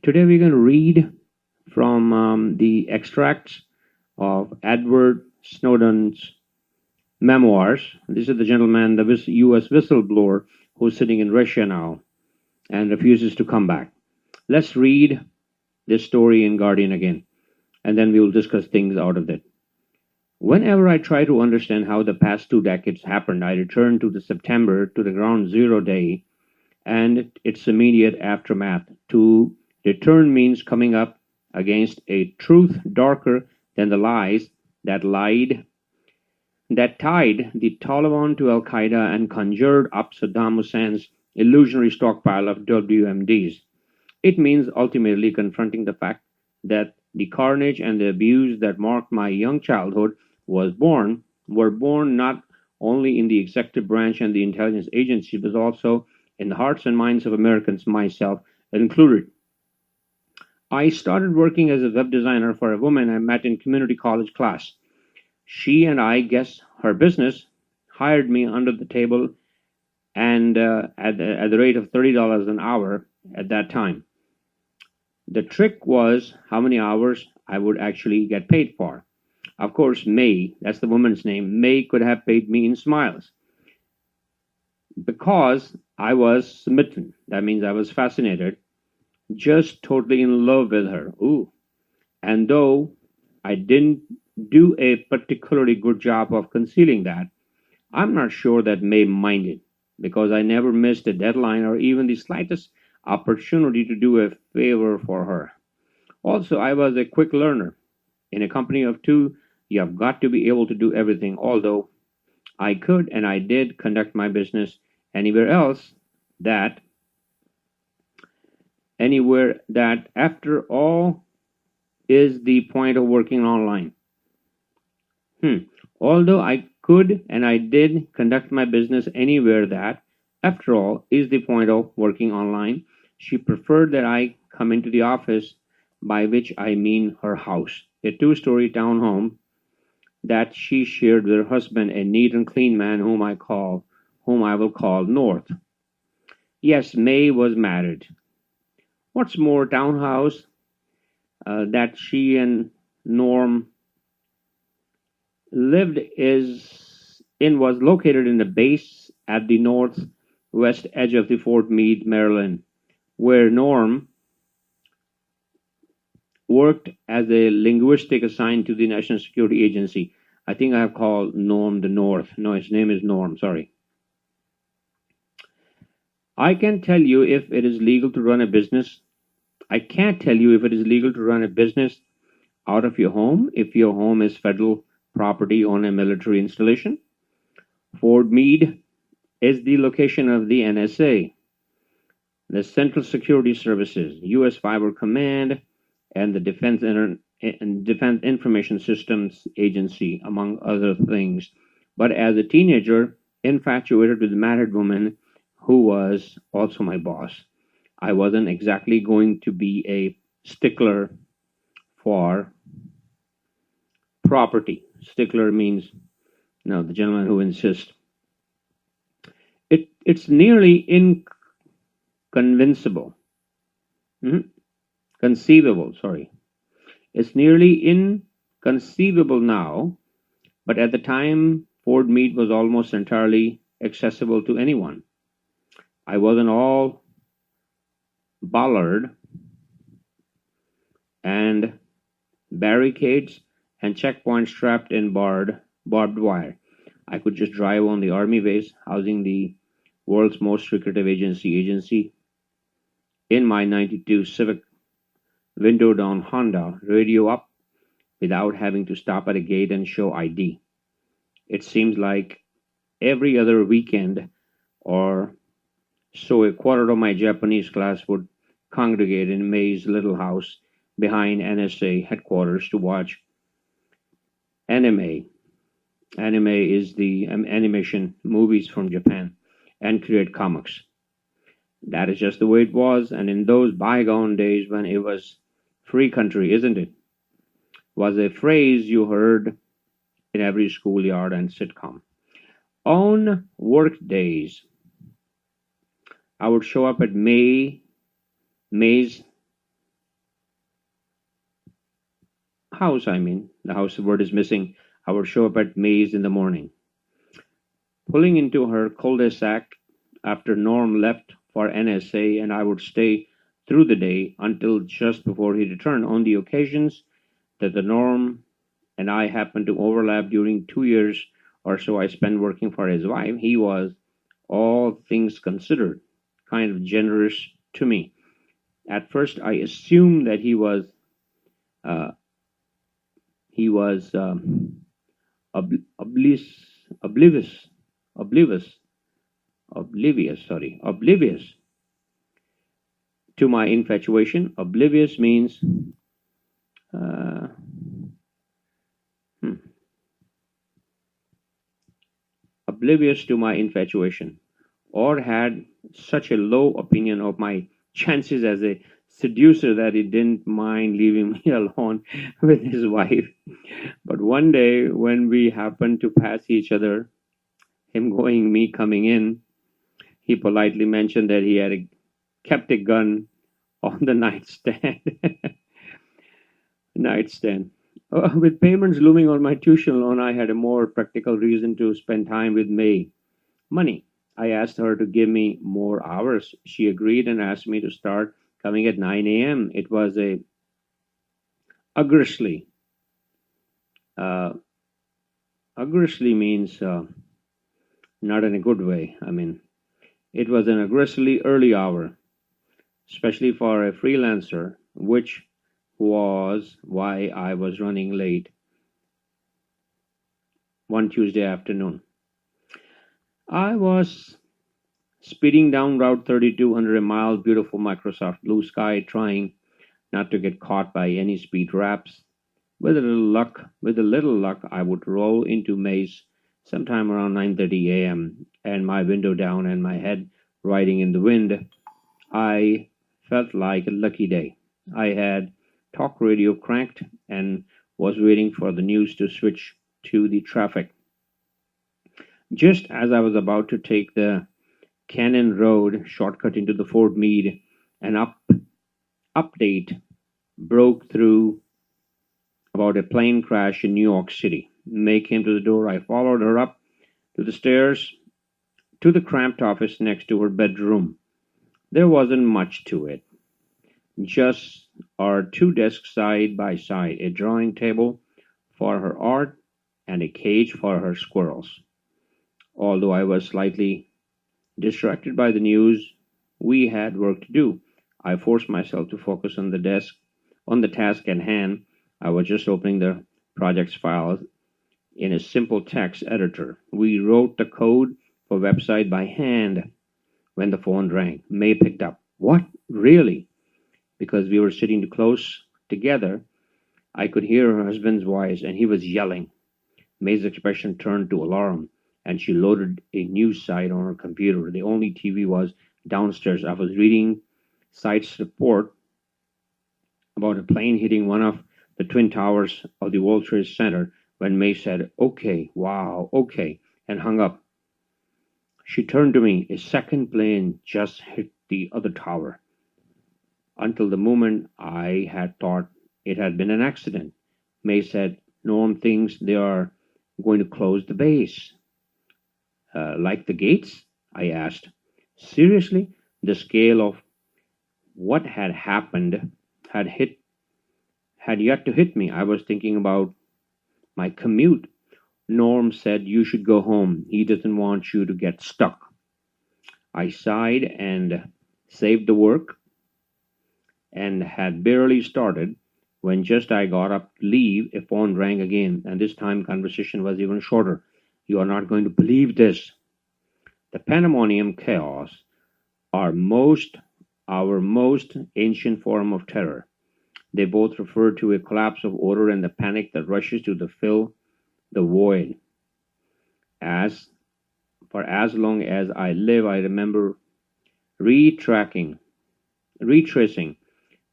Today we're going to read from the extracts of Edward Snowden's memoirs. This is the gentleman, the U.S. whistleblower who's sitting in Russia now and refuses to come back. Let's read this story in Guardian again, and then we will discuss things out of it. Whenever I try to understand how the past 2 decades happened, I return to the September, to the ground zero day and its immediate aftermath. To return means coming up against a truth darker than the lies that tied the Taliban to Al Qaeda and conjured up Saddam Hussein's illusionary stockpile of WMDs. It means ultimately confronting the fact that the carnage and the abuse that marked my young childhood were born not only in the executive branch and the intelligence agencies, but also in the hearts and minds of Americans, myself included. I started working as a web designer for a woman I met in community college class. She and I guess her business hired me under the table and at the rate of $30 an hour at that time. The trick was how many hours I would actually get paid for. Of course, May, that's the woman's name, May could have paid me in smiles because I was smitten. That means I was fascinated, just totally in love with her. Ooh. And though I didn't do a particularly good job of concealing that, I'm not sure that May minded because I never missed a deadline or even the slightest opportunity to do a favor for her. Also, I was a quick learner. In a company of two, you have got to be able to do everything, although I could and I did conduct my business anywhere that after all is the point of working online. Although I could and I did conduct my business anywhere that, after all, is the point of working online, she preferred that I come into the office, by which I mean her house, a two-story townhome that she shared with her husband, a neat and clean man whom I will call North. Yes, May was married. What's more, townhouse that she and Norm lived was located in the base at the northwest edge of the Fort Meade, Maryland, where Norm worked as a linguistic assigned to the National Security Agency. I think I have called Norm the North. No, his name is Norm, sorry. I can tell you if it is legal to run a business. I can't tell you if it is legal to run a business out of your home if your home is federal property on a military installation. Fort Meade is the location of the NSA, the Central Security Services, U.S. Cyber Command, and the Defense Information Systems Agency, among other things. But as a teenager, infatuated with a married woman who was also my boss, I wasn't exactly going to be a stickler for property. Stickler means, the gentleman who insists. It's nearly inconceivable. Conceivable, sorry. It's nearly inconceivable now, but at the time, Fort Meade was almost entirely accessible to anyone. I wasn't all bollard and barricades and checkpoints trapped in barbed wire. I could just drive on the army base, housing the world's most secretive agency in my 92 Civic window down Honda, radio up without having to stop at a gate and show ID. It seems like every other weekend or so a quarter of my Japanese class would congregate in May's little house behind NSA headquarters to watch anime. Anime is the animation movies from Japan and create comics. That is just the way it was, and in those bygone days when it was free country, isn't it? Was a phrase you heard in every schoolyard and sitcom. On work days, I would show up at May's house, I mean. The house word is missing. I would show up at Maze in the morning. Pulling into her cul-de-sac after Norm left for NSA, and I would stay through the day until just before he returned. On the occasions that the Norm and I happened to overlap during 2 years or so I spent working for his wife, he was, all things considered, kind of generous to me. At first, I assumed that uh, he was oblivious, oblivious, oblivious, oblivious to my infatuation. Oblivious means uh, hmm, oblivious to my infatuation, or had such a low opinion of my chances as a seducer that he didn't mind leaving me alone with his wife. But one day, when we happened to pass each other, him going, me coming in, he politely mentioned that he had kept a gun on the nightstand. nightstand. With payments looming on my tuition loan, I had a more practical reason to spend time with May. Money. I asked her to give me more hours. She agreed and asked me to start coming at 9 a.m. It was a aggressively. Uh, aggressively means not in a good way. I mean, it was an aggressively early hour, especially for a freelancer, which was why I was running late one Tuesday afternoon. I was speeding down Route 32 under a mild, beautiful Microsoft blue sky, trying not to get caught by any speed wraps. With a little luck, I would roll into Maze sometime around 9:30 a.m. and my window down and my head riding in the wind. I felt like a lucky day. I had talk radio cranked and was waiting for the news to switch to the traffic. Just as I was about to take the Cannon Road shortcut into the Fort Meade, an update broke through about a plane crash in New York City. May came to the door. I followed her up to the stairs to the cramped office next to her bedroom. There wasn't much to it. Just our two desks side by side, a drawing table for her art and a cage for her squirrels. Although I was slightly distracted by the news, we had work to do. I forced myself to focus on the task at hand. I was just opening the project's files in a simple text editor. We wrote the code for website by hand when the phone rang. May picked up. What? Really? Because we were sitting too close together, I could hear her husband's voice, and he was yelling. May's expression turned to alarm, and she loaded a news site on her computer. The only TV was downstairs. I was reading site's report about a plane hitting one of the twin towers of the World Trade Center when May said, "Okay, wow, okay," and hung up. She turned to me. A second plane just hit the other tower. Until the moment I had thought it had been an accident. May said, "Norm thinks they are going to close the base." Like the gates? I asked. Seriously? The scale of what had happened had hit had yet to hit me. I was thinking about my commute. Norm said you should go home. He doesn't want you to get stuck. I sighed and saved the work and had barely started when just I got up to leave, a phone rang again, and this time conversation was even shorter. You are not going to believe this. The pandemonium chaos, are most our most ancient form of terror. They both refer to a collapse of order and the panic that rushes to fill the void. As for as long as I live, I remember retracing, retracing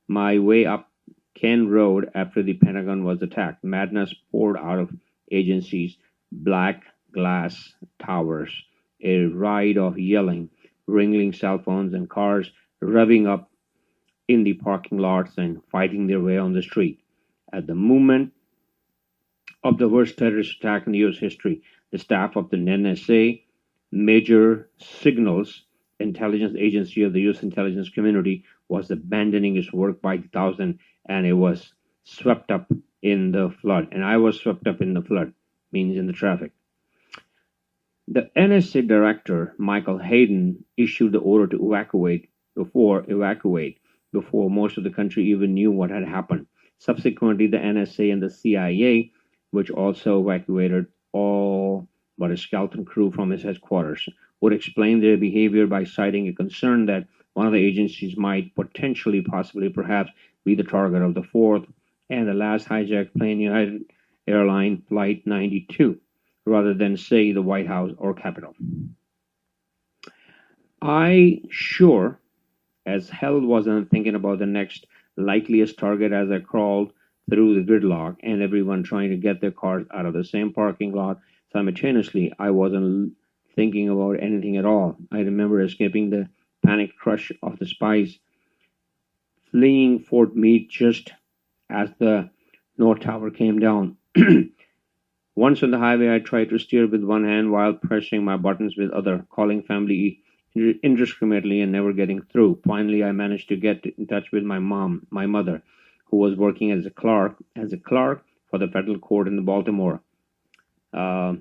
my way up Ken Road after the Pentagon was attacked. Madness poured out of agencies, black glass towers, a ride of yelling, ringing cell phones, and cars revving up in the parking lots and fighting their way on the street. At the moment, of the worst terrorist attack in U.S. history. The staff of the NSA, major signals intelligence agency of the U.S. intelligence community, was abandoning its work by the thousand, and it was swept up in the flood. And I was swept up in the flood, means in the traffic. The NSA director, Michael Hayden, issued the order to evacuate before most of the country even knew what had happened. Subsequently, the NSA and the CIA, which also evacuated all but a skeleton crew from its headquarters, would explain their behavior by citing a concern that one of the agencies might potentially, possibly, perhaps be the target of the fourth and the last hijacked plane, United Airline Flight 92, rather than, say, the White House or Capitol. I sure as hell wasn't thinking about the next likeliest target as I crawled through the gridlock and everyone trying to get their cars out of the same parking lot simultaneously. I wasn't thinking about anything at all. I remember escaping the panicked crush of the spies, fleeing Fort Meade just as the North Tower came down. Once on the highway, I tried to steer with one hand while pressing my buttons with other, calling family indiscriminately and never getting through. Finally, I managed to get in touch with my mother, who was working as a clerk for the federal court in Baltimore. Uh,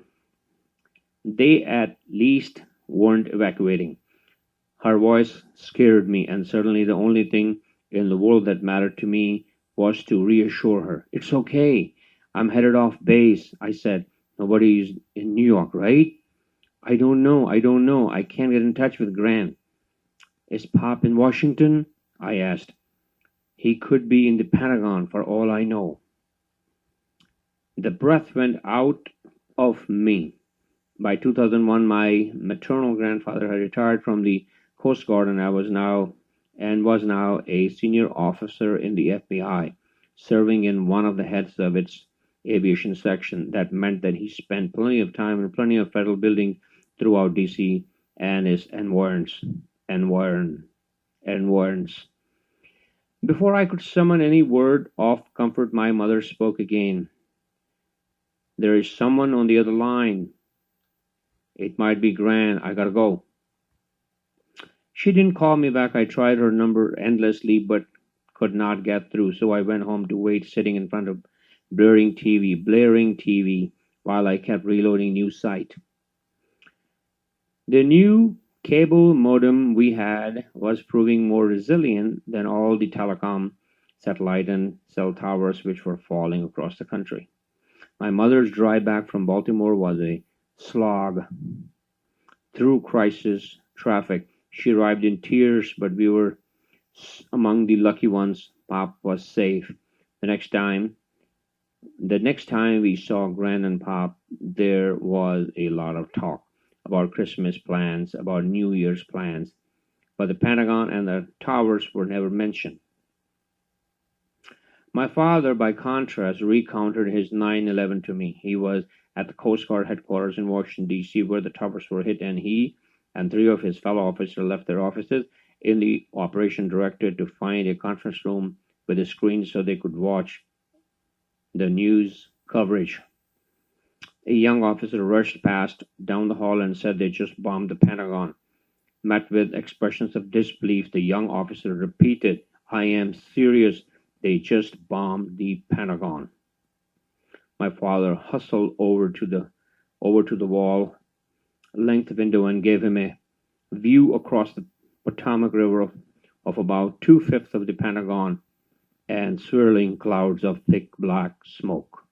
they at least weren't evacuating. Her voice scared me, and certainly the only thing in the world that mattered to me was to reassure her. It's okay. I'm headed off base, I said. Nobody's in New York, right? I don't know. I can't get in touch with Grant. Is Pop in Washington? I asked. He could be in the Pentagon for all I know. The breath went out of me. By 2001, my maternal grandfather had retired from the Coast Guard, and was now a senior officer in the FBI, serving in one of the heads of its aviation section. That meant that he spent plenty of time in plenty of federal buildings throughout DC and its environs. Before I could summon any word of comfort, my mother spoke again. There is someone on the other line. It might be Gran. I gotta go. She didn't call me back. I tried her number endlessly, but could not get through, so I went home to wait, sitting in front of blaring TV, while I kept reloading new site. The new cable modem we had was proving more resilient than all the telecom, satellite, and cell towers which were falling across the country. My mother's drive back from Baltimore was a slog through crisis traffic. She arrived in tears, but we were among the lucky ones. Pop was safe. The next time we saw Gran and Pop, there was a lot of talk about Christmas plans, about New Year's plans, but the Pentagon and the towers were never mentioned. My father, by contrast, recounted his 9/11 to me. He was at the Coast Guard headquarters in Washington, D.C., where the towers were hit, and he and three of his fellow officers left their offices in the operation director to find a conference room with a screen so they could watch the news coverage. A young officer rushed past down the hall and said they just bombed the Pentagon. Met with expressions of disbelief, the young officer repeated, I am serious. They just bombed the Pentagon. My father hustled over to the wall length window and gave him a view across the Potomac River of about 2/5 of the Pentagon and swirling clouds of thick black smoke.